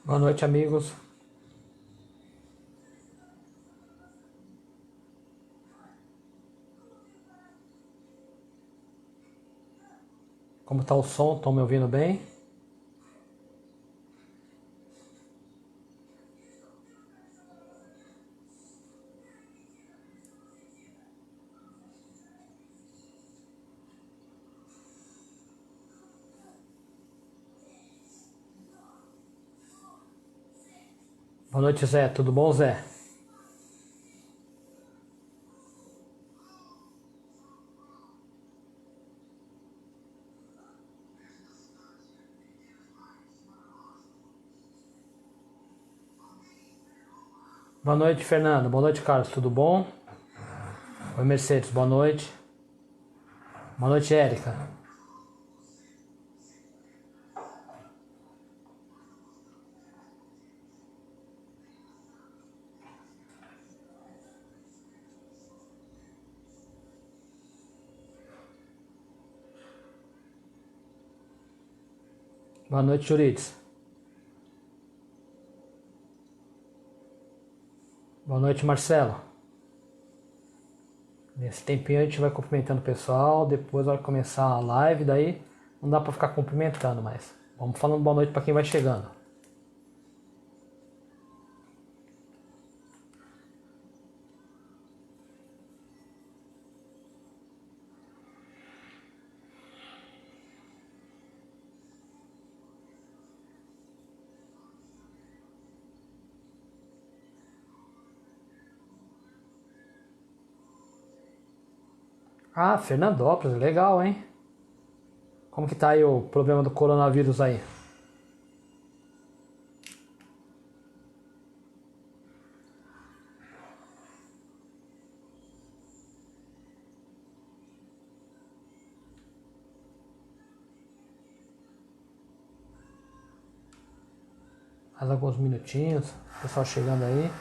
Boa noite, amigos. Como está o som? Estão me ouvindo bem? Boa noite, Zé. Tudo bom, Zé? Boa noite, Fernando. Boa noite, Carlos. Tudo bom? Oi, Mercedes. Boa noite. Boa noite, Érica. Boa noite, Jurides. Boa noite, Marcelo. Nesse tempinho a gente vai cumprimentando o pessoal. Depois vai começar a live. Daí não dá pra ficar cumprimentando mais. Vamos falando boa noite pra quem vai chegando. Ah, Fernandópolis. Legal, hein? Como que tá aí o problema do coronavírus aí? Mais alguns minutinhos. O pessoal chegando aí.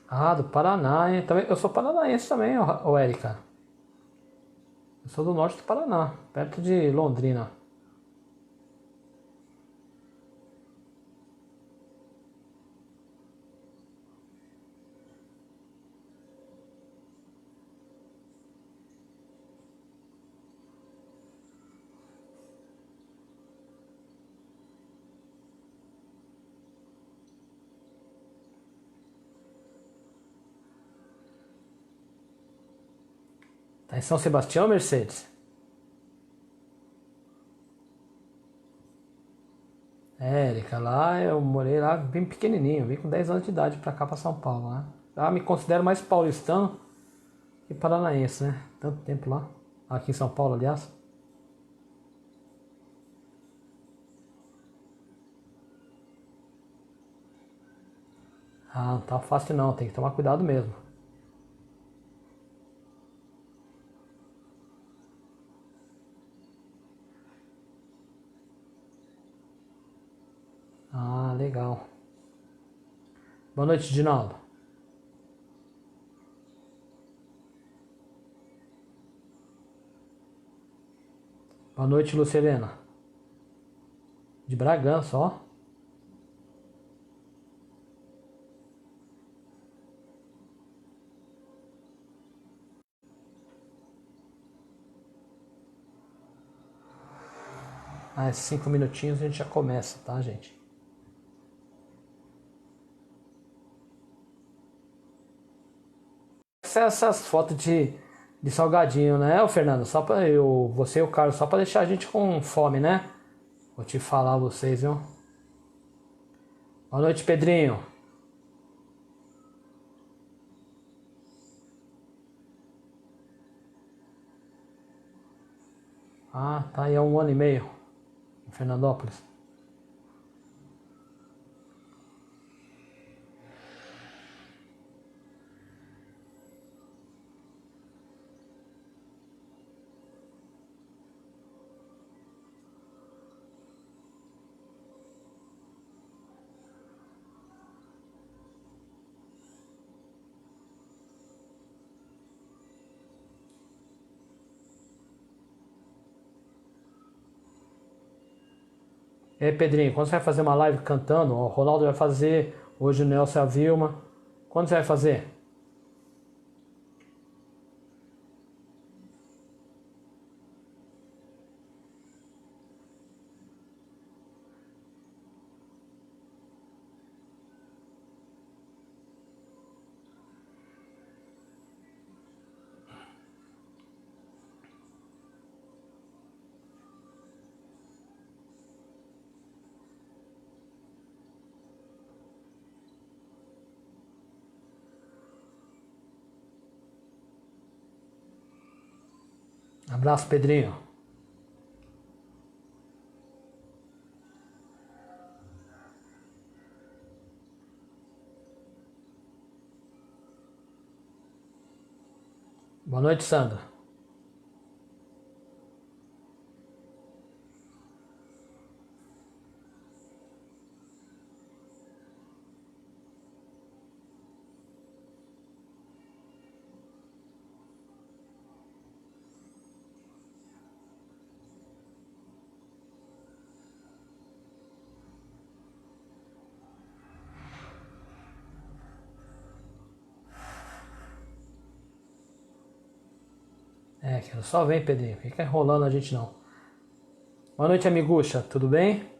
Ah, do Paraná, hein? Também, eu sou paranaense também, ô Érica. Eu sou do norte do Paraná, perto de Londrina. Tá em São Sebastião, Mercedes? É, Érica, lá eu morei lá bem pequenininho, vim com 10 anos de idade pra cá, pra São Paulo, né? Já me considero mais paulistano que paranaense, né? Tanto tempo lá, aqui em São Paulo, aliás. Ah, não tá fácil não, tem que tomar cuidado mesmo. Ah, legal. Boa noite, Dinaldo. Boa noite, Lucelena. De Bragança, ó. Mais 5 minutinhos a gente já começa, tá, gente? Essas fotos de salgadinho, né, ô Fernando? Só pra eu, você e o Carlos, só pra deixar a gente com fome, né? Vou te falar a vocês, viu? Boa noite, Pedrinho. Ah, tá aí há 1 ano e meio em Fernandópolis. E aí, Pedrinho, quando você vai fazer uma live cantando? Ó, o Ronaldo vai fazer, hoje o Nelson e a Vilma. Quando você vai fazer? Abraço, Pedrinho. Boa noite, Sandra. É, quero só vem, Pedrinho. Fica enrolando a gente não. Boa noite, amigucha. Tudo bem?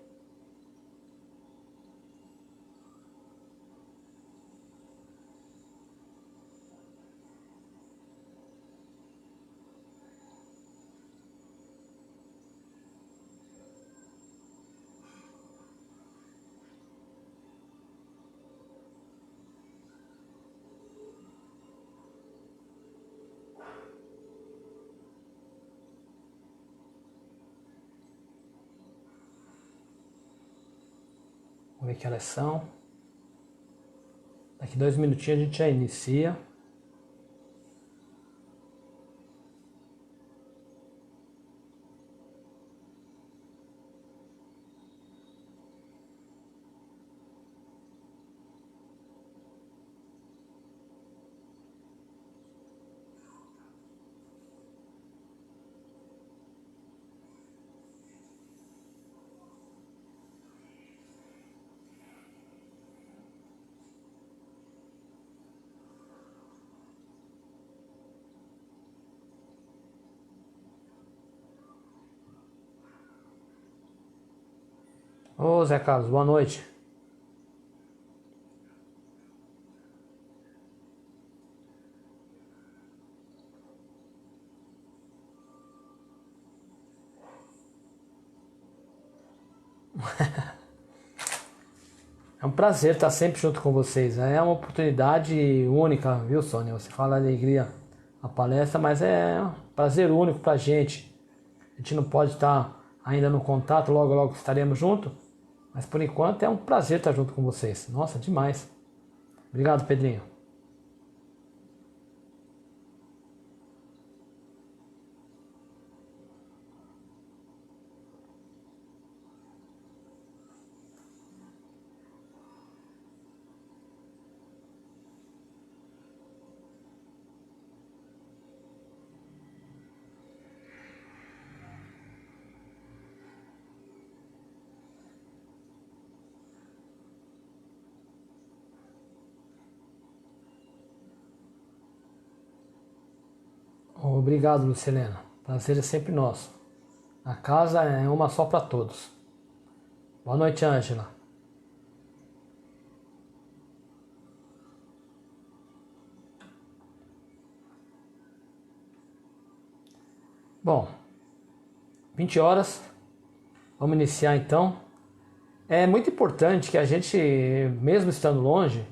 Vamos ver que horas são. Daqui 2 minutinhos a gente já inicia. Ô, Zé Carlos, boa noite. É um prazer estar sempre junto com vocês. É uma oportunidade única, viu, Sônia? Você fala alegria a palestra, mas é um prazer único pra gente. A gente não pode estar ainda no contato, logo logo estaremos juntos. Mas por enquanto é um prazer estar junto com vocês. Nossa, demais. Obrigado, Pedrinho. Obrigado, Lucilena. Prazer é sempre nosso. A casa é uma só para todos. Boa noite, Ângela. Bom, 20 horas. Vamos iniciar então. É muito importante que a gente, mesmo estando longe,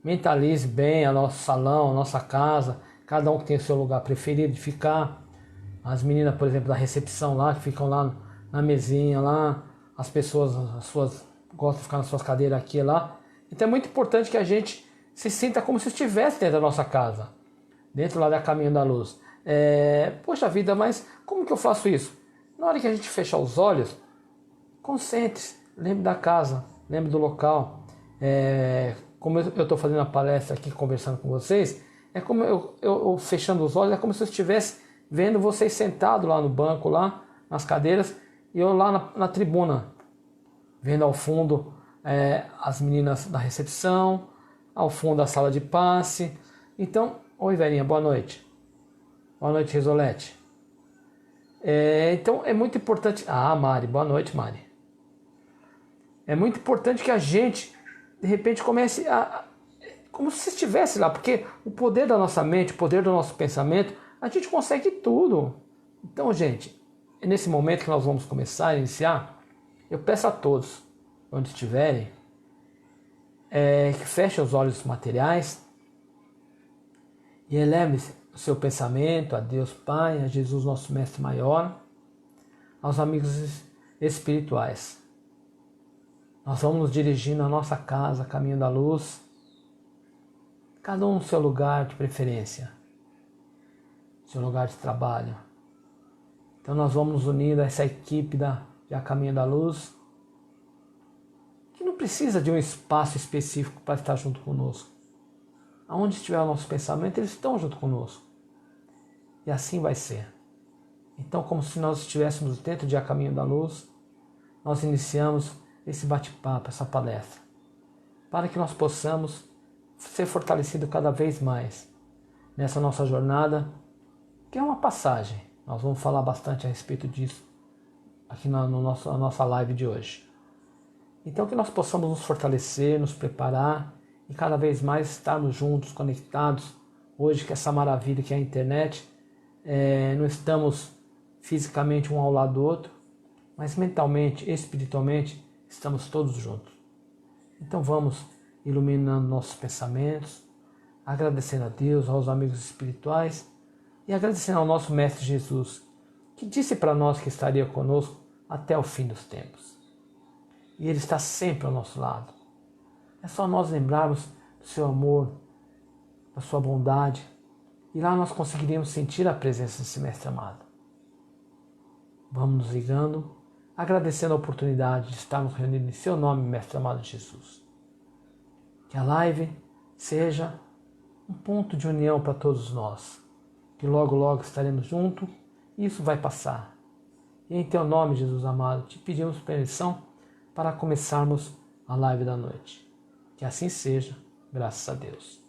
mentalize bem a nosso salão, a nossa casa, cada um que tem o seu lugar preferido de ficar. As meninas, por exemplo, da recepção lá, que ficam lá na mesinha lá, as pessoas, as suas, gostam de ficar nas suas cadeiras aqui e lá. Então é muito importante que a gente se sinta como se estivesse dentro da nossa casa, dentro lá da Caminho da Luz. Poxa vida, mas como que eu faço isso? Na hora que a gente fechar os olhos, concentre-se, lembre da casa, lembre do local. Como eu estou fazendo a palestra aqui, conversando com vocês, é como eu fechando os olhos, é como se eu estivesse vendo vocês sentados lá no banco, lá nas cadeiras, e eu lá na tribuna, vendo ao fundo as meninas da recepção, ao fundo a sala de passe. Então, oi velhinha, boa noite. Boa noite, Risolete. Então é muito importante. Mari, boa noite, Mari. É muito importante que a gente, de repente, comece como se estivesse lá, porque o poder da nossa mente, o poder do nosso pensamento, a gente consegue tudo. Então, gente, é nesse momento que nós vamos começar a iniciar, eu peço a todos, onde estiverem, que fechem os olhos materiais e eleve o seu pensamento a Deus Pai, a Jesus, nosso Mestre Maior, aos amigos espirituais. Nós vamos nos dirigindo à nossa casa, caminho da luz, cada um no seu lugar de preferência, seu lugar de trabalho. Então nós vamos nos unindo a essa equipe de A Caminho da Luz, que não precisa de um espaço específico para estar junto conosco. Aonde estiver o nosso pensamento, eles estão junto conosco. E assim vai ser. Então, como se nós estivéssemos dentro de A Caminho da Luz, nós iniciamos esse bate-papo, essa palestra, para que nós possamos ser fortalecidos cada vez mais nessa nossa jornada, que é uma passagem. Nós vamos falar bastante a respeito disso aqui na nossa live de hoje. Então, que nós possamos nos fortalecer, nos preparar e cada vez mais estarmos juntos, conectados. Hoje, que essa maravilha que é a internet, não estamos fisicamente um ao lado do outro, mas mentalmente, espiritualmente, estamos todos juntos. Então vamos iluminando nossos pensamentos, agradecendo a Deus, aos amigos espirituais e agradecendo ao nosso Mestre Jesus, que disse para nós que estaria conosco até o fim dos tempos. E Ele está sempre ao nosso lado. É só nós lembrarmos do seu amor, da sua bondade, e lá nós conseguiríamos sentir a presença desse Mestre amado. Vamos nos ligando, agradecendo a oportunidade de estarmos reunidos em seu nome, Mestre amado Jesus. Que a live seja um ponto de união para todos nós, que logo, logo estaremos juntos e isso vai passar. E em teu nome, Jesus amado, te pedimos permissão para começarmos a live da noite. Que assim seja, graças a Deus.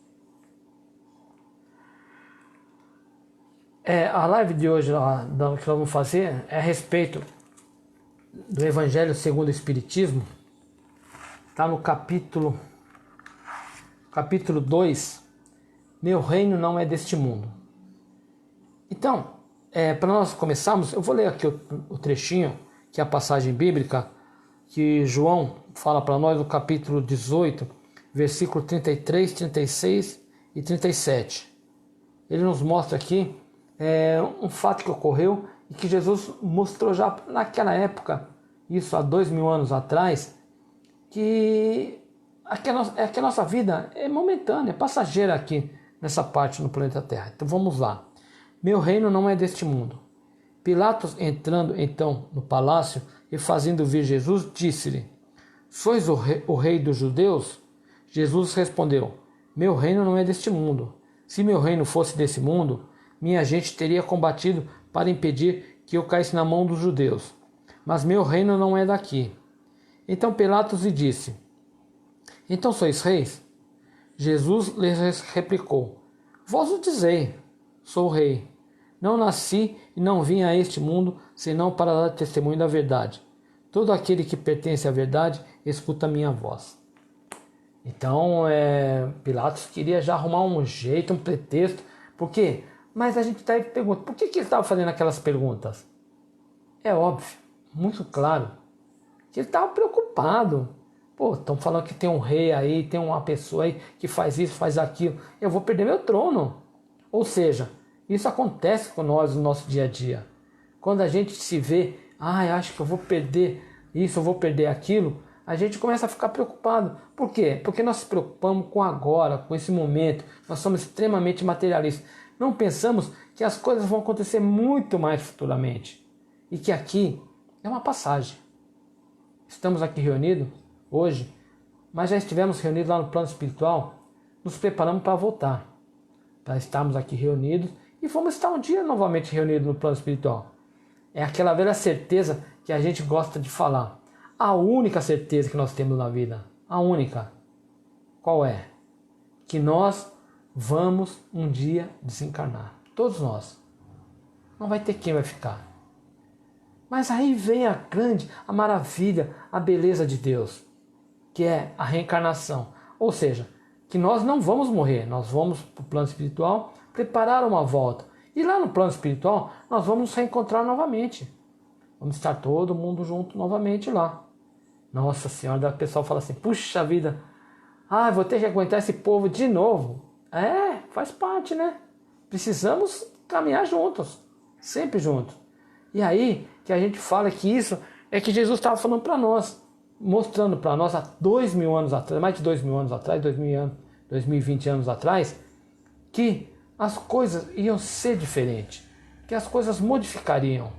A live de hoje que nós vamos fazer é a respeito do Evangelho segundo o Espiritismo. Está no capítulo 2, Meu reino não é deste mundo. Então, para nós começarmos, eu vou ler aqui o trechinho, que é a passagem bíblica, que João fala para nós no capítulo 18, versículo 33, 36 e 37. Ele nos mostra aqui um fato que ocorreu e que Jesus mostrou já naquela época, isso há 2000 anos atrás, que a nossa vida é momentânea, é passageira aqui nessa parte no planeta Terra. Então vamos lá. Meu reino não é deste mundo. Pilatos, entrando então no palácio e fazendo vir Jesus, disse-lhe: Sois o rei dos judeus? Jesus respondeu: Meu reino não é deste mundo. Se meu reino fosse desse mundo, minha gente teria combatido para impedir que eu caísse na mão dos judeus. Mas meu reino não é daqui. Então Pilatos lhe disse: Então sois reis? Jesus lhes replicou: Vós o dizei, sou rei. Não nasci e não vim a este mundo senão para dar testemunho da verdade. Todo aquele que pertence à verdade escuta a minha voz. Então Pilatos queria já arrumar um jeito, um pretexto. Por quê? Mas a gente está perguntando, por que ele estava fazendo aquelas perguntas? É óbvio, muito claro, que ele estava preocupado. Pô, estão falando que tem um rei aí, tem uma pessoa aí que faz isso, faz aquilo. Eu vou perder meu trono. Ou seja, isso acontece com nós no nosso dia a dia. Quando a gente se vê, acho que eu vou perder isso, eu vou perder aquilo, a gente começa a ficar preocupado. Por quê? Porque nós nos preocupamos com agora, com esse momento. Nós somos extremamente materialistas. Não pensamos que as coisas vão acontecer muito mais futuramente. E que aqui é uma passagem. Estamos aqui reunidos hoje, mas já estivemos reunidos lá no plano espiritual, nos preparamos para voltar, para estarmos aqui reunidos e vamos estar um dia novamente reunidos no plano espiritual. É aquela velha certeza que a gente gosta de falar. a única certeza que nós temos na vida, a única, qual é? Que nós vamos um dia desencarnar. Todos nós. Não vai ter quem vai ficar. Mas aí vem a maravilha, a beleza de Deus, que é a reencarnação. Ou seja, que nós não vamos morrer, nós vamos para o plano espiritual preparar uma volta. E lá no plano espiritual, nós vamos nos reencontrar novamente. Vamos estar todo mundo junto novamente lá. Nossa Senhora, o pessoal fala assim, puxa vida, vou ter que aguentar esse povo de novo. Faz parte, né? Precisamos caminhar juntos, sempre juntos. E aí que a gente fala que isso é que Jesus estava falando para nós, mostrando para nós há 2000 anos atrás, mais de 2000 anos atrás, 2020 anos atrás, que as coisas iam ser diferentes, que as coisas modificariam,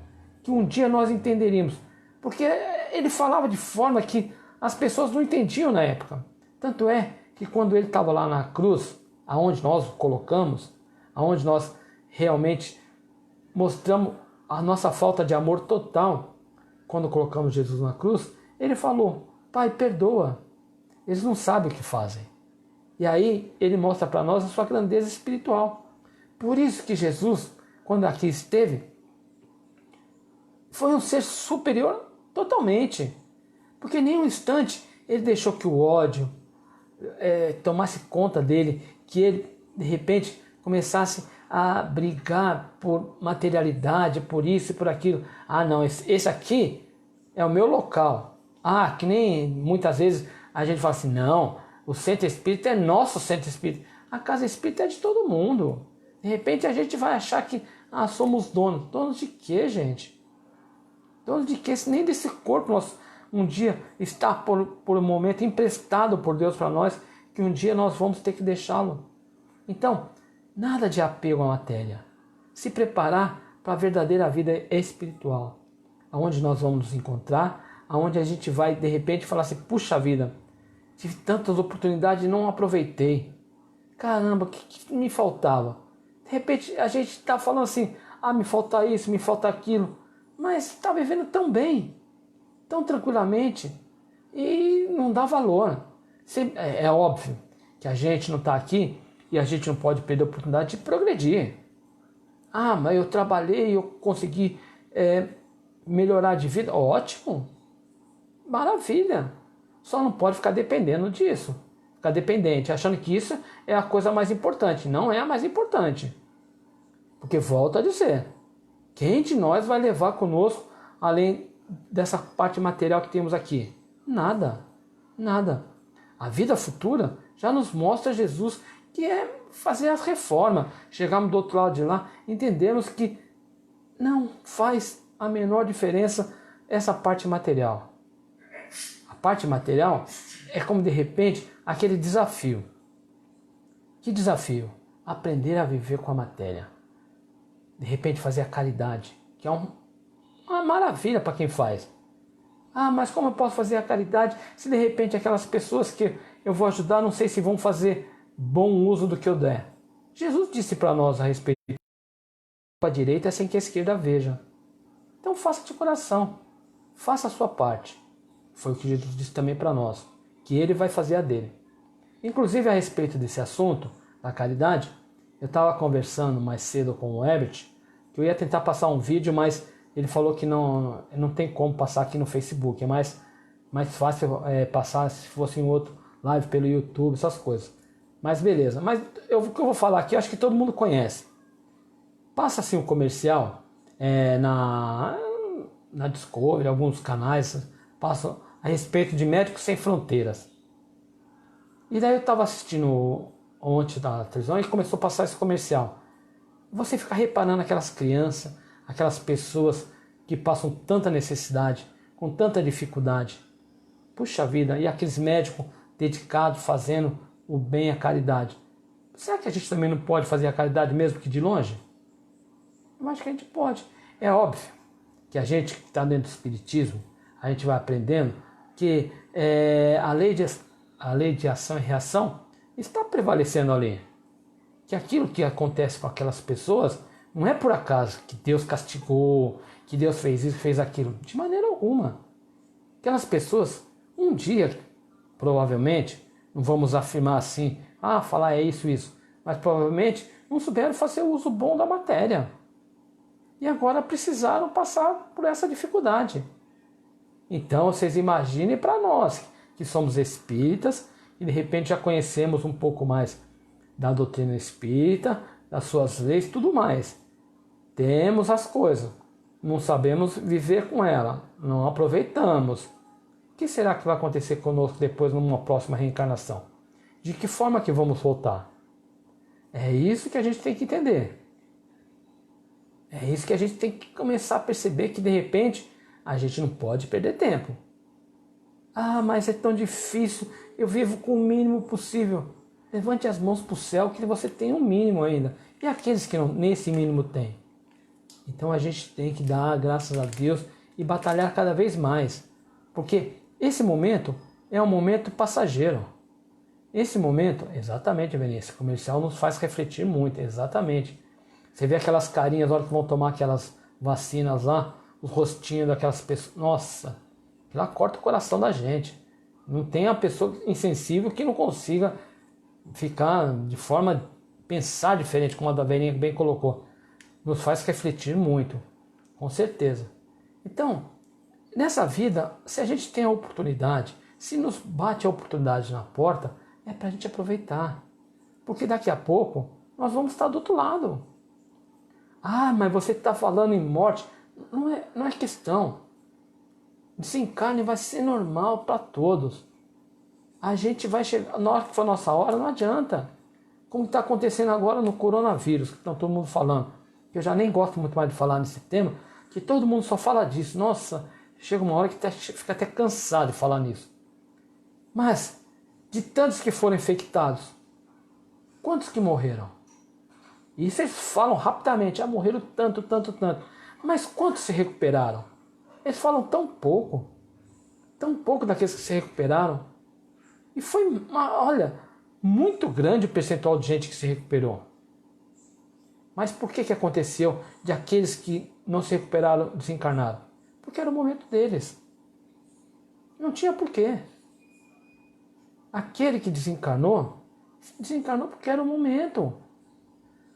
que um dia nós entenderíamos. Porque ele falava de forma que as pessoas não entendiam na época. Tanto é que quando ele estava lá na cruz, aonde nós o colocamos, aonde nós realmente mostramos a nossa falta de amor total, quando colocamos Jesus na cruz, ele falou, Pai, perdoa, eles não sabem o que fazem. E aí ele mostra para nós a sua grandeza espiritual. Por isso que Jesus, quando aqui esteve, foi um ser superior totalmente. Porque em nenhum instante ele deixou que o ódio tomasse conta dele, que ele de repente começasse a brigar por materialidade, por isso e por aquilo. Não, esse aqui é o meu local. Que nem muitas vezes a gente fala assim, não, o centro espírita é nosso centro espírita. A casa espírita é de todo mundo. De repente a gente vai achar que somos donos. Donos de quê, gente? Donos de quê? Nem desse corpo nós um dia está por um momento emprestado por Deus para nós, que um dia nós vamos ter que deixá-lo. Então, nada de apego à matéria. Se preparar para a verdadeira vida espiritual, aonde nós vamos nos encontrar, aonde a gente vai de repente falar assim, puxa vida, tive tantas oportunidades e não aproveitei. Caramba, o que me faltava? De repente a gente está falando assim, me falta isso, me falta aquilo, mas está vivendo tão bem, tão tranquilamente, e não dá valor. É óbvio que a gente não está aqui e a gente não pode perder a oportunidade de progredir. Mas eu trabalhei, eu consegui melhorar de vida. Ótimo, maravilha. Só não pode ficar dependendo disso. Ficar dependente, achando que isso é a coisa mais importante. Não é a mais importante. Porque volto a dizer, quem de nós vai levar conosco, além dessa parte material que temos aqui? Nada, nada. A vida futura já nos mostra Jesus, que é fazer as reformas. Chegarmos do outro lado de lá, entendemos que não faz a menor diferença essa parte material. A parte material é como de repente aquele desafio. Que desafio? Aprender a viver com a matéria. De repente fazer a caridade, que é uma maravilha para quem faz. Mas como eu posso fazer a caridade se de repente aquelas pessoas que eu vou ajudar, não sei se vão fazer bom uso do que eu der. Jesus disse para nós a respeito a direita é sem que a esquerda veja. Então faça de coração, faça a sua parte. Foi o que Jesus disse também para nós, que ele vai fazer a dele. Inclusive a respeito desse assunto, da caridade, eu estava conversando mais cedo com o Herbert, que eu ia tentar passar um vídeo, mas ele falou que não tem como passar aqui no Facebook, é mais fácil passar se fosse em outro live pelo YouTube, essas coisas. Mas beleza, mas o que eu vou falar aqui, eu acho que todo mundo conhece. Passa assim um comercial na Discovery, alguns canais passam a respeito de Médicos Sem Fronteiras. E daí eu estava assistindo ontem da televisão e começou a passar esse comercial. Você fica reparando aquelas crianças, aquelas pessoas que passam tanta necessidade, com tanta dificuldade. Puxa vida, e aqueles médicos dedicados, fazendo o bem, a caridade. Será que a gente também não pode fazer a caridade mesmo que de longe? Eu acho que a gente pode. É óbvio que a gente que está dentro do Espiritismo, a gente vai aprendendo que a lei de ação e reação está prevalecendo ali. Que aquilo que acontece com aquelas pessoas não é por acaso que Deus castigou, que Deus fez isso, fez aquilo. De maneira alguma. Aquelas pessoas, um dia, provavelmente, não vamos afirmar assim, falar é isso, mas provavelmente não souberam fazer o uso bom da matéria. E agora precisaram passar por essa dificuldade. Então vocês imaginem para nós, que somos espíritas, e de repente já conhecemos um pouco mais da doutrina espírita, das suas leis, tudo mais. Temos as coisas, não sabemos viver com ela, não aproveitamos. O que será que vai acontecer conosco depois numa próxima reencarnação? De que forma que vamos voltar? É isso que a gente tem que entender. É isso que a gente tem que começar a perceber, que de repente a gente não pode perder tempo. Mas é tão difícil, eu vivo com o mínimo possível. Levante as mãos para o céu que você tem um mínimo ainda. E aqueles que nem esse mínimo têm? Então a gente tem que dar graças a Deus e batalhar cada vez mais. Porque esse momento é um momento passageiro. Esse momento, exatamente, Vinícius, comercial nos faz refletir muito, exatamente. Você vê aquelas carinhas na hora que vão tomar aquelas vacinas lá, os rostinhos daquelas pessoas. Nossa, ela corta o coração da gente. Não tem a pessoa insensível que não consiga ficar de forma, pensar diferente, como a da Verinha bem colocou. Nos faz refletir muito, com certeza. Então, nessa vida, se a gente tem a oportunidade, se nos bate a oportunidade na porta, é para a gente aproveitar. Porque daqui a pouco nós vamos estar do outro lado. Mas você está falando em morte. Não é questão. Desencarne vai ser normal para todos. A gente vai chegar, na hora que for a nossa hora, não adianta. Como está acontecendo agora no coronavírus, que está todo mundo falando. Eu já nem gosto muito mais de falar nesse tema, que todo mundo só fala disso. Nossa, chega uma hora que fica até cansado de falar nisso. Mas, de tantos que foram infectados, quantos que morreram? E vocês falam rapidamente, morreram tanto. Mas quantos se recuperaram? Eles falam tão pouco daqueles que se recuperaram. E foi, muito grande o percentual de gente que se recuperou. Mas por que aconteceu de aqueles que não se recuperaram, desencarnaram? Porque era o momento deles. Não tinha porquê. Aquele que desencarnou porque era o momento.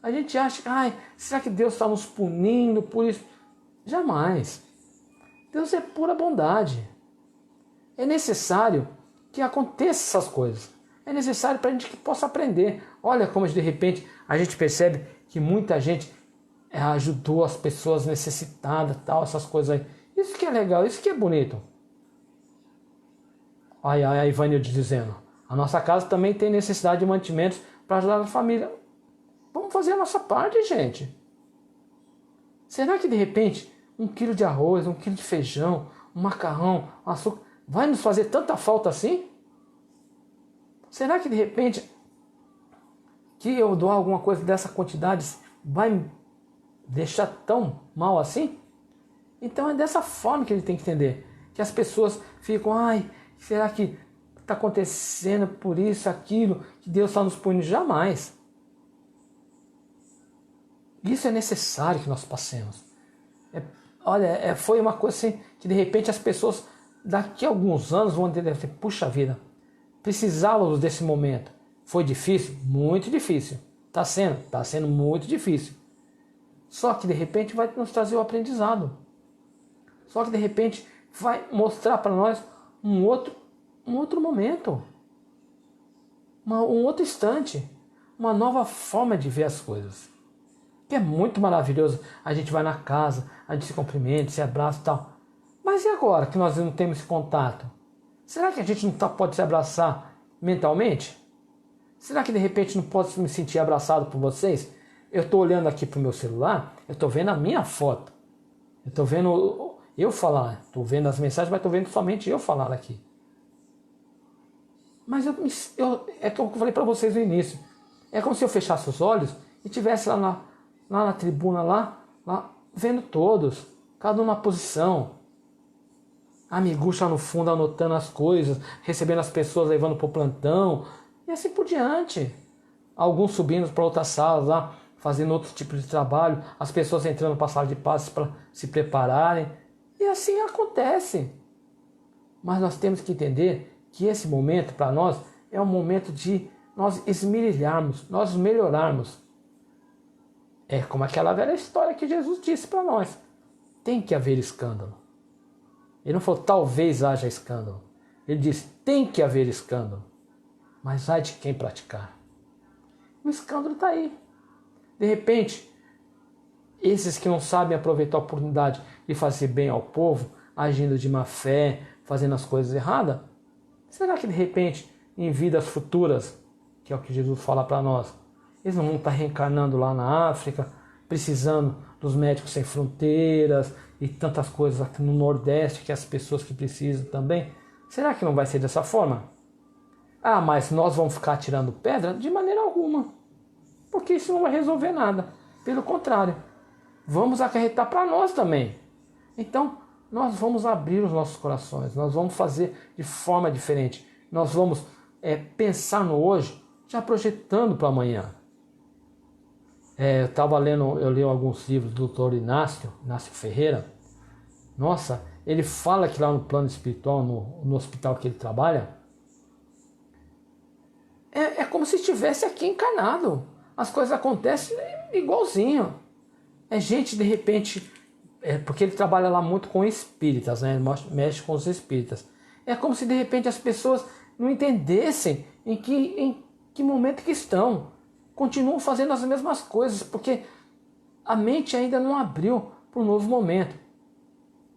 A gente acha, será que Deus está nos punindo por isso? Jamais. Deus é pura bondade. É necessário que aconteçam essas coisas. É necessário para a gente que possa aprender. Olha como de repente a gente percebe que muita gente ajudou as pessoas necessitadas, essas coisas aí. Isso que é legal, isso que é bonito. A Ivanilde dizendo, a nossa casa também tem necessidade de mantimentos para ajudar a família. Vamos fazer a nossa parte, gente. Será que de repente 1 quilo de arroz, 1 quilo de feijão, um macarrão, um açúcar, vai nos fazer tanta falta assim? Será que de repente que eu dou alguma coisa dessa quantidade vai me deixar tão mal assim? Então é dessa forma que ele tem que entender. Que as pessoas ficam, será que está acontecendo por isso, aquilo, que Deus está nos punindo? Jamais. Isso é necessário que nós passemos. Foi uma coisa assim, que de repente as pessoas daqui a alguns anos vão entender assim, puxa vida, precisávamos desse momento. Foi difícil? Muito difícil. Está sendo muito difícil. Só que de repente vai nos trazer o aprendizado. Só que de repente vai mostrar para nós um outro momento. Um outro instante. Uma nova forma de ver as coisas. Que é muito maravilhoso. A gente vai na casa, a gente se cumprimenta, se abraça e tal. Mas e agora que nós não temos esse contato? Será que a gente não pode se abraçar mentalmente? Será que de repente não posso me sentir abraçado por vocês? Eu estou olhando aqui para o meu celular, eu estou vendo a minha foto. Eu estou vendo eu falar. Estou vendo as mensagens, mas estou vendo somente eu falar aqui. Mas é como eu falei para vocês no início. É como se eu fechasse os olhos e estivesse lá na tribuna, lá, vendo todos, cada um na posição. A miguxa no fundo anotando as coisas, recebendo as pessoas, levando para o plantão, e assim por diante. Alguns subindo para outras salas lá, fazendo outro tipo de trabalho, as pessoas entrando para a sala de passes para se prepararem. E assim acontece. Mas nós temos que entender que esse momento para nós é um momento de nós esmerilharmos, nós melhorarmos. É como aquela velha história que Jesus disse para nós. Tem que haver escândalo. Ele não falou talvez haja escândalo. Ele disse tem que haver escândalo. Mas ai de quem praticar. O escândalo está aí. De repente, esses que não sabem aproveitar a oportunidade de fazer bem ao povo, agindo de má fé, fazendo as coisas erradas, será que de repente, em vidas futuras, que é o que Jesus fala para nós, eles não vão estar reencarnando lá na África, precisando dos médicos sem fronteiras e tantas coisas aqui no Nordeste, que as pessoas que precisam também? Será que não vai ser dessa forma? Ah, mas nós vamos ficar tirando pedra? De maneira alguma. Porque isso não vai resolver nada. Pelo contrário, vamos acarretar para nós também. Então, nós vamos abrir os nossos corações, nós vamos fazer de forma diferente. Nós vamos pensar no hoje, já projetando para amanhã. Eu li alguns livros do Dr. Inácio Ferreira. Nossa, ele fala que lá no plano espiritual, no hospital que ele trabalha, é como se estivesse aqui encarnado. As coisas acontecem igualzinho. É gente, de repente, porque ele trabalha lá muito com espíritas, né? Ele mexe com os espíritas. É como se, de repente, as pessoas não entendessem em que momento que estão. Continuam fazendo as mesmas coisas, porque a mente ainda não abriu para um novo momento.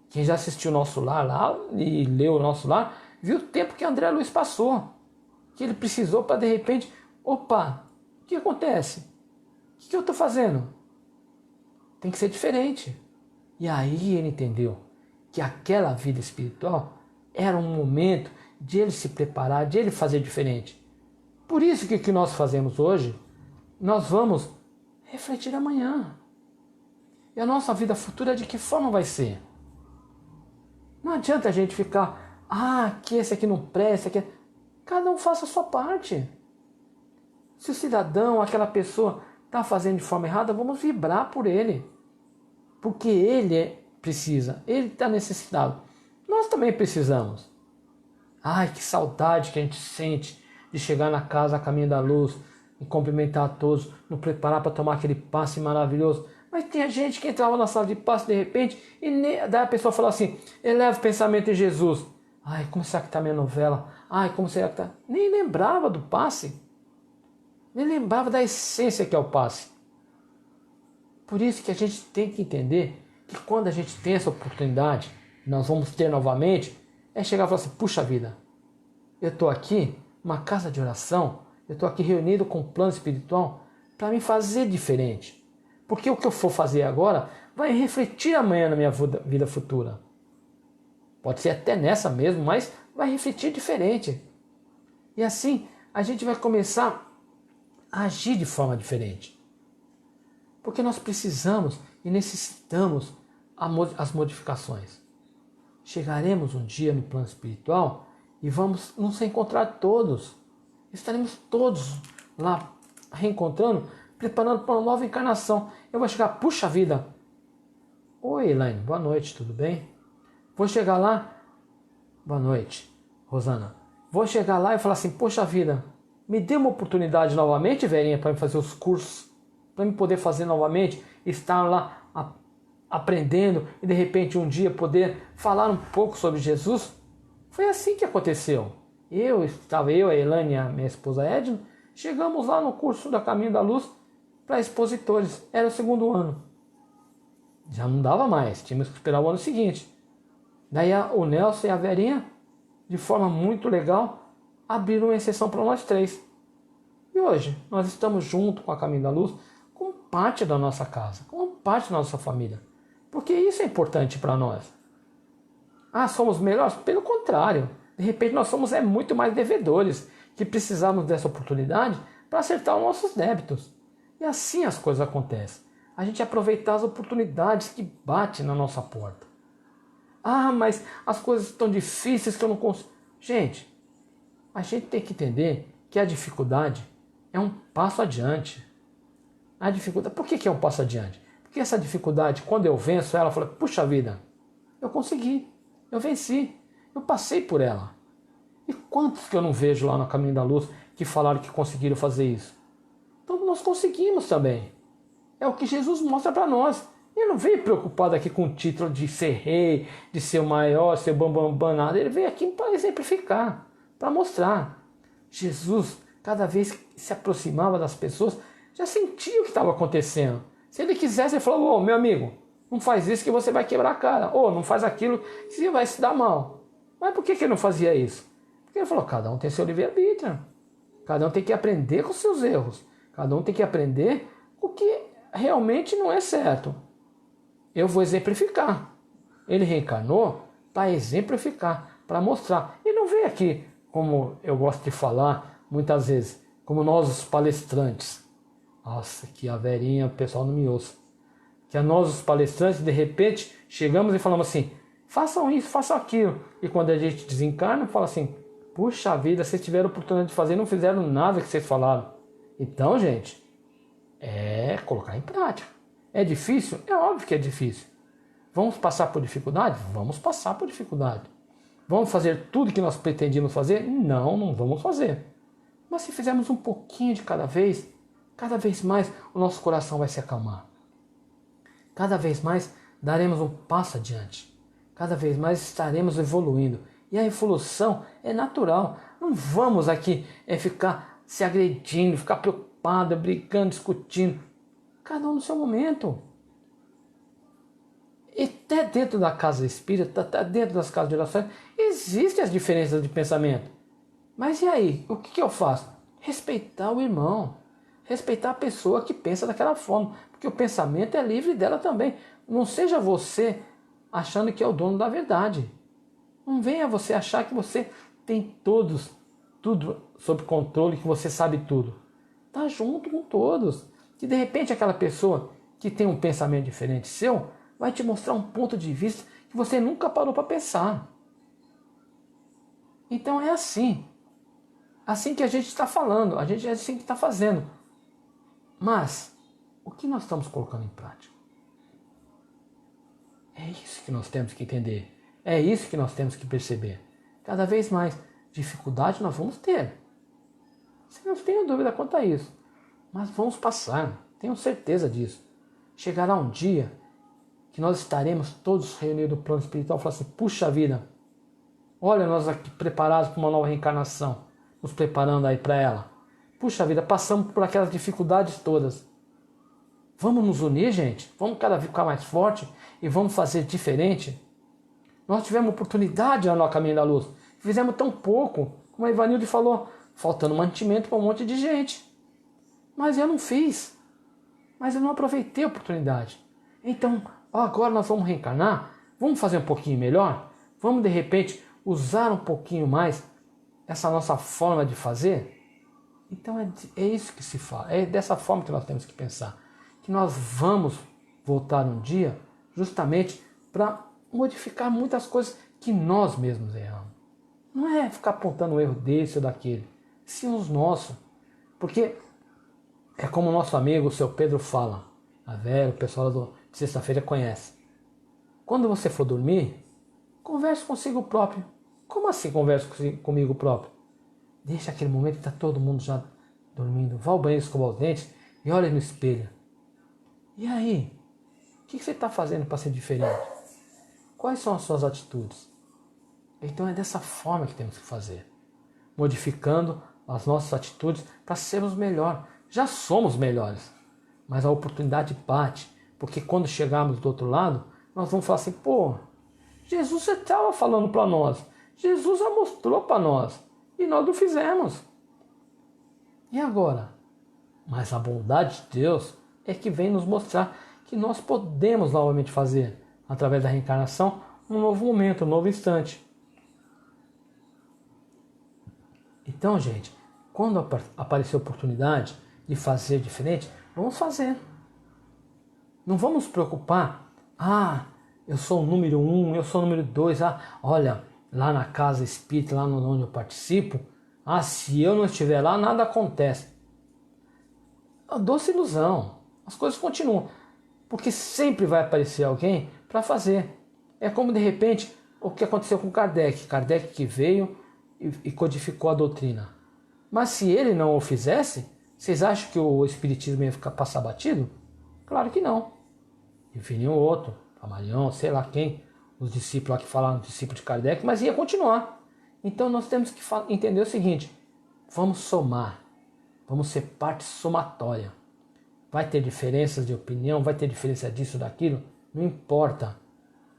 Quem já assistiu o Nosso Lar lá e leu o Nosso Lar, viu o tempo que André Luiz passou. Que ele precisou para, de repente, opa, o que acontece? O que eu estou fazendo? Tem que ser diferente. E aí ele entendeu que aquela vida espiritual era um momento de ele se preparar, de ele fazer diferente. Por isso que o que nós fazemos hoje, nós vamos refletir amanhã. E a nossa vida futura, de que forma vai ser? Não adianta a gente ficar, que esse aqui não presta, que cada um faça a sua parte. Se o cidadão, aquela pessoa, está fazendo de forma errada, vamos vibrar por ele. Porque ele precisa, ele está necessitado. Nós também precisamos. Ai, que saudade que a gente sente de chegar na casa a caminho da luz e cumprimentar a todos, nos preparar para tomar aquele passe maravilhoso. Mas tem gente que entrava na sala de passe de repente e daí a pessoa fala assim, eleva o pensamento em Jesus. Ai, como será que está a minha novela? Ai, como será que está? Nem lembrava do passe. Nem lembrava da essência que é o passe. Por isso que a gente tem que entender que quando a gente tem essa oportunidade, nós vamos ter novamente, é chegar e falar assim, puxa vida, eu estou aqui, uma casa de oração, eu estou aqui reunido com um plano espiritual para me fazer diferente. Porque o que eu for fazer agora vai refletir amanhã na minha vida futura. Pode ser até nessa mesmo, mas vai refletir diferente. E assim a gente vai começar a agir de forma diferente. Porque nós precisamos e necessitamos as modificações. Chegaremos um dia no plano espiritual e vamos nos encontrar todos. Estaremos todos lá reencontrando, preparando para uma nova encarnação. Eu vou chegar, puxa vida. Oi, Elaine, boa noite, tudo bem? Vou chegar lá, boa noite, Rosana. Vou chegar lá e falar assim, poxa vida, me dê uma oportunidade novamente, velhinha, para me fazer os cursos, para me poder fazer novamente, estar lá aprendendo e de repente um dia poder falar um pouco sobre Jesus. Foi assim que aconteceu. Eu, a Elaine e a minha esposa Edna, chegamos lá no curso da Caminho da Luz para expositores. Era o 2º ano. Já não dava mais, tínhamos que esperar o ano seguinte. Daí o Nelson e a Verinha, de forma muito legal, abriram uma exceção para nós 3. E hoje nós estamos junto com a Caminho da Luz, como parte da nossa casa, como parte da nossa família. Porque isso é importante para nós. Somos melhores? Pelo contrário. De repente nós somos muito mais devedores, que precisamos dessa oportunidade para acertar os nossos débitos. E assim as coisas acontecem. A gente aproveitar as oportunidades que batem na nossa porta. Mas as coisas estão difíceis que eu não consigo. Gente, a gente tem que entender que a dificuldade é um passo adiante. A dificuldade, por que é um passo adiante? Porque essa dificuldade, quando eu venço ela, eu falo, puxa vida, eu consegui, eu venci. Eu passei por ela. E quantos que eu não vejo lá no Caminho da Luz que falaram que conseguiram fazer isso? Então nós conseguimos também. É o que Jesus mostra para nós. Ele não veio preocupado aqui com o título de ser rei, de ser o maior, ser o bambambam, nada. Ele veio aqui para exemplificar, para mostrar. Jesus, cada vez que se aproximava das pessoas, já sentia o que estava acontecendo. Se ele quisesse, ele falou: ô, meu amigo, não faz isso que você vai quebrar a cara. Ou não faz aquilo que você vai se dar mal. Mas por que ele não fazia isso? Porque ele falou: cada um tem seu livre-arbítrio. Cada um tem que aprender com os seus erros. Cada um tem que aprender o que realmente não é certo. Eu vou exemplificar. Ele reencarnou para exemplificar, para mostrar. Ele não veio aqui, como eu gosto de falar muitas vezes, como nós os palestrantes. Nossa, que a verinha, o pessoal não me ouça. Que a nós os palestrantes, de repente, chegamos e falamos assim: façam isso, façam aquilo. E quando a gente desencarna, fala assim: puxa vida, vocês tiveram a oportunidade de fazer e não fizeram nada que vocês falaram. Então, gente, é colocar em prática. É difícil? É óbvio que é difícil. Vamos passar por dificuldade? Vamos passar por dificuldade. Vamos fazer tudo que nós pretendíamos fazer? Não, não vamos fazer. Mas se fizermos um pouquinho de cada vez mais o nosso coração vai se acalmar. Cada vez mais daremos um passo adiante. Cada vez mais estaremos evoluindo. E a evolução é natural. Não vamos aqui ficar se agredindo, ficar preocupado, brigando, discutindo. Cada um no seu momento. E até dentro da casa espírita, até dentro das casas de orações, existem as diferenças de pensamento. Mas e aí? O que eu faço? Respeitar o irmão. Respeitar a pessoa que pensa daquela forma. Porque o pensamento é livre dela também. Não seja você achando que é o dono da verdade. Não venha você achar que você tem tudo sob controle, que você sabe tudo. Tá junto com todos. Que de repente aquela pessoa que tem um pensamento diferente seu vai te mostrar um ponto de vista que você nunca parou para pensar. Então é assim. Assim que a gente está falando, a gente é assim que está fazendo. Mas o que nós estamos colocando em prática? É isso que nós temos que entender. É isso que nós temos que perceber. Cada vez mais dificuldade nós vamos ter. Você não tem dúvida quanto a isso. Mas vamos passar. Tenho certeza disso. Chegará um dia que nós estaremos todos reunidos no plano espiritual e falar assim: puxa vida, olha nós aqui preparados para uma nova reencarnação. Nos preparando aí para ela. Puxa vida, passamos por aquelas dificuldades todas. Vamos nos unir, gente? Vamos cada vez ficar mais forte e vamos fazer diferente? Nós tivemos oportunidade lá no Caminho da Luz. Fizemos tão pouco, como a Ivanilde falou, faltando mantimento para um monte de gente. Mas eu não fiz. Mas eu não aproveitei a oportunidade. Então, agora nós vamos reencarnar? Vamos fazer um pouquinho melhor? Vamos, de repente, usar um pouquinho mais essa nossa forma de fazer? Então é isso que se fala. É dessa forma que nós temos que pensar. Que nós vamos voltar um dia justamente para modificar muitas coisas que nós mesmos erramos. Não é ficar apontando o erro desse ou daquele, sim os nossos. Porque é como o nosso amigo, o seu Pedro, fala. A Vera, o pessoal de sexta-feira conhece. Quando você for dormir, converse consigo próprio. Como assim converse comigo próprio? Deixa aquele momento que está todo mundo já dormindo. Vá ao banheiro escovar os dentes e olhe no espelho. E aí? O que você está fazendo para ser diferente? Quais são as suas atitudes? Então é dessa forma que temos que fazer. Modificando as nossas atitudes para sermos melhor. Já somos melhores. Mas a oportunidade bate. Porque quando chegarmos do outro lado, nós vamos falar assim: pô, Jesus já estava falando para nós. Jesus já mostrou para nós. E nós não fizemos. E agora? Mas a bondade de Deus é que vem nos mostrar que nós podemos novamente fazer, através da reencarnação, um novo momento, um novo instante. Então, gente, quando aparecer a oportunidade de fazer diferente, vamos fazer. Não vamos nos preocupar. Eu sou o número 1, eu sou o número 2. Olha, lá na casa espírita, lá onde eu participo, se eu não estiver lá, nada acontece. Doce ilusão. As coisas continuam. Porque sempre vai aparecer alguém para fazer. É como, de repente, o que aconteceu com Kardec. Kardec que veio e codificou a doutrina. Mas se ele não o fizesse, vocês acham que o Espiritismo ia passar batido? Claro que não. E viria um outro, Camaleão, sei lá quem, os discípulos lá que falaram, discípulo de Kardec, mas ia continuar. Então nós temos que entender o seguinte, vamos somar, vamos ser parte somatória. Vai ter diferenças de opinião, vai ter diferença disso, daquilo, não importa.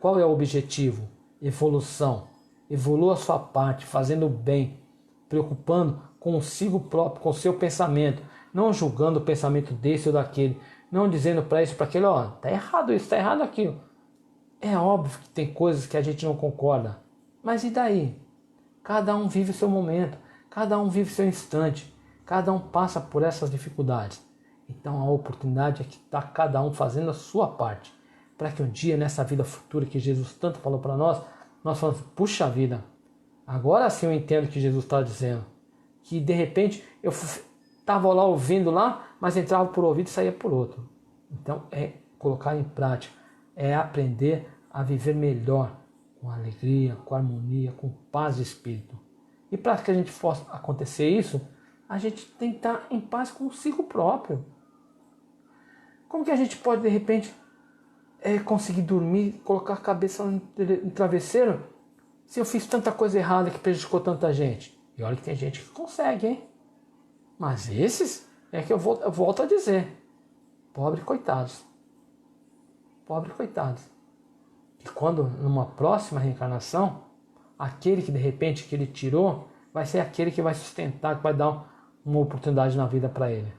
Qual é o objetivo? Evolução. Evolua a sua parte, fazendo o bem, preocupando consigo próprio, com o seu pensamento, não julgando o pensamento desse ou daquele, não dizendo para isso, para aquele, ó, tá errado isso, tá errado aquilo. É óbvio que tem coisas que a gente não concorda, mas e daí? Cada um vive o seu momento, cada um vive o seu instante, cada um passa por essas dificuldades. Então a oportunidade é que está cada um fazendo a sua parte, para que um dia nessa vida futura que Jesus tanto falou para nós falamos, puxa vida, agora sim eu entendo o que Jesus está dizendo. Que de repente eu estava lá ouvindo lá, mas entrava por um ouvido e saía por outro. Então é colocar em prática, é aprender a viver melhor, com alegria, com harmonia, com paz de espírito. E para que a gente possa acontecer isso, a gente tem que estar em paz consigo próprio. Como que a gente pode de repente conseguir dormir, colocar a cabeça no travesseiro, se eu fiz tanta coisa errada que prejudicou tanta gente? E olha que tem gente que consegue, hein? Mas esses é que eu volto a dizer. Pobre coitados. Pobre coitados. E quando numa próxima reencarnação, aquele que de repente que ele tirou, vai ser aquele que vai sustentar, que vai dar uma oportunidade na vida para ele.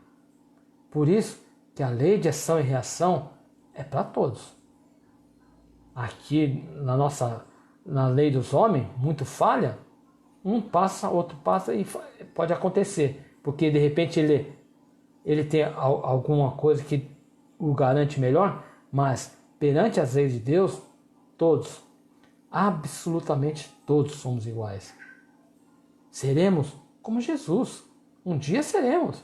Por isso que a lei de ação e reação é para todos. Aqui na lei dos homens, muito falha, um passa, outro passa e pode acontecer. Porque de repente ele tem alguma coisa que o garante melhor, mas perante as leis de Deus, todos, absolutamente todos somos iguais. Seremos como Jesus. Um dia seremos.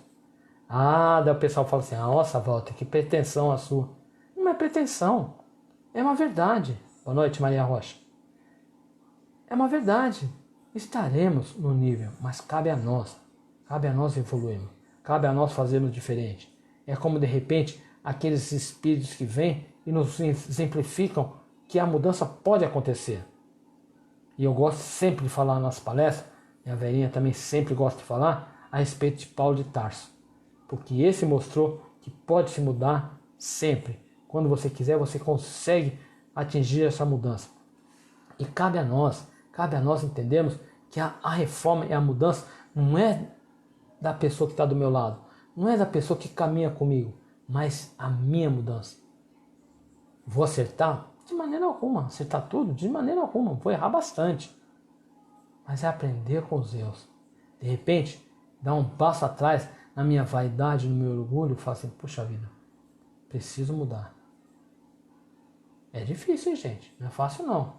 Daí o pessoal fala assim, nossa, Walter, que pretensão a sua. Não é pretensão, é uma verdade. Boa noite, Maria Rocha. É uma verdade. Estaremos no nível, mas cabe a nós evoluirmos, cabe a nós fazermos diferente. É como de repente aqueles espíritos que vêm e nos exemplificam que a mudança pode acontecer. E eu gosto sempre de falar nas palestras, e a velhinha também sempre gosta de falar a respeito de Paulo de Tarso, porque esse mostrou que pode se mudar sempre. Quando você quiser, você consegue atingir essa mudança. E cabe a nós entendermos que a reforma e a mudança não é da pessoa que está do meu lado, não é da pessoa que caminha comigo, mas a minha mudança. Vou acertar? De maneira alguma. Acertar tudo? De maneira alguma. Vou errar bastante. Mas é aprender com os erros. De repente, dar um passo atrás na minha vaidade, no meu orgulho, e falar assim, puxa vida, preciso mudar. É difícil, hein, gente? Não é fácil não.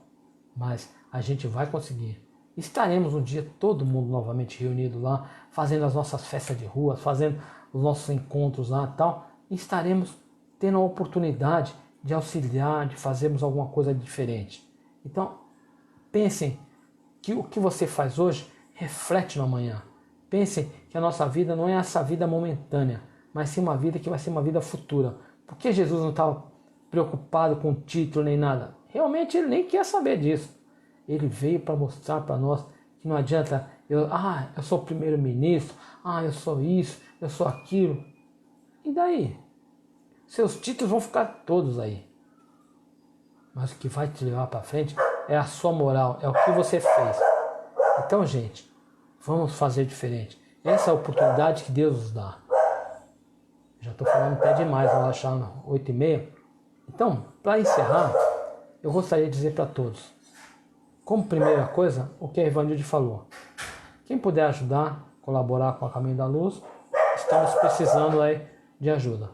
Mas a gente vai conseguir. Estaremos um dia todo mundo novamente reunido lá, fazendo as nossas festas de rua, fazendo os nossos encontros lá e tal. E estaremos tendo a oportunidade de auxiliar, de fazermos alguma coisa diferente. Então, pensem que o que você faz hoje reflete no amanhã. Pensem que a nossa vida não é essa vida momentânea, mas sim uma vida que vai ser uma vida futura. Por que Jesus não estava preocupado com título nem nada? Realmente ele nem quer saber disso. Ele veio para mostrar para nós que não adianta eu sou o primeiro-ministro, eu sou isso, eu sou aquilo. E daí? Seus títulos vão ficar todos aí. Mas o que vai te levar para frente é a sua moral, é o que você fez. Então, gente, vamos fazer diferente. Essa é a oportunidade que Deus nos dá. Já estou falando até demais, vou achar 8h30. Então, para encerrar, eu gostaria de dizer para todos, como primeira coisa, o que a Evanilde falou. Quem puder ajudar, colaborar com a Caminho da Luz, estamos precisando aí de ajuda.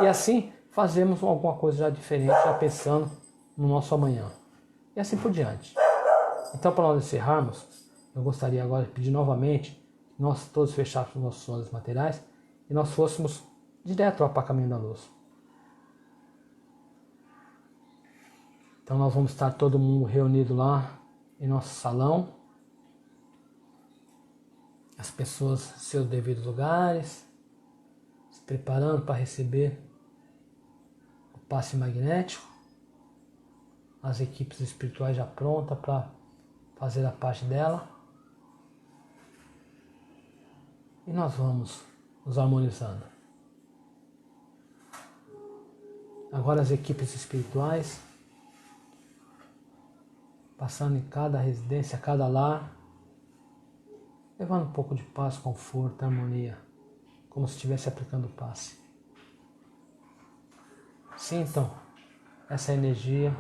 E assim, fazemos alguma coisa já diferente, já pensando no nosso amanhã. E assim por diante. Então, para nós encerrarmos, eu gostaria agora de pedir novamente que nós todos fechássemos nossos olhos materiais e nós fôssemos direto para o Caminho da Luz. Então nós vamos estar todo mundo reunido lá em nosso salão. As pessoas em seus devidos lugares, se preparando para receber o passe magnético. As equipes espirituais já prontas para fazer a parte dela. E nós vamos nos harmonizando. Agora as equipes espirituais passando em cada residência, cada lar, levando um pouco de paz, conforto, harmonia, como se estivesse aplicando o passe. Sintam essa energia,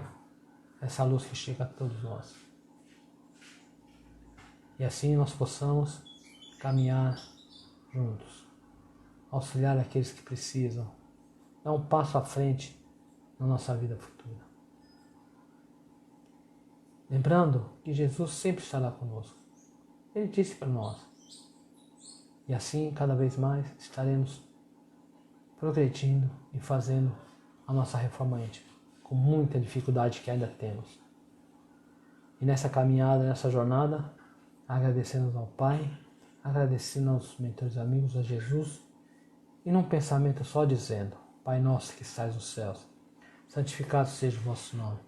essa luz que chega a todos nós. E assim nós possamos caminhar juntos, auxiliar aqueles que precisam, dar um passo à frente na nossa vida futura. Lembrando que Jesus sempre estará conosco. Ele disse para nós. E assim, cada vez mais, estaremos progredindo e fazendo a nossa reforma íntima, com muita dificuldade que ainda temos. E nessa caminhada, nessa jornada, agradecemos ao Pai, agradecendo aos mentores amigos, a Jesus, e num pensamento só dizendo: Pai nosso que estais nos céus, santificado seja o vosso nome,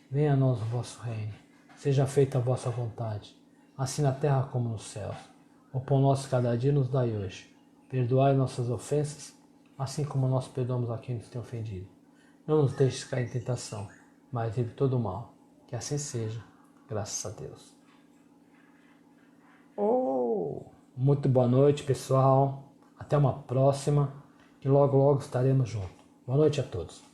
venha a nós o vosso reino, seja feita a vossa vontade, assim na terra como nos céus. O pão nosso cada dia nos dai hoje. Perdoai nossas ofensas, assim como nós perdoamos a quem nos tem ofendido. Não nos deixes cair em tentação, mas livre todo o mal. Que assim seja, graças a Deus. Muito boa noite, pessoal. Até uma próxima, que logo estaremos juntos. Boa noite a todos.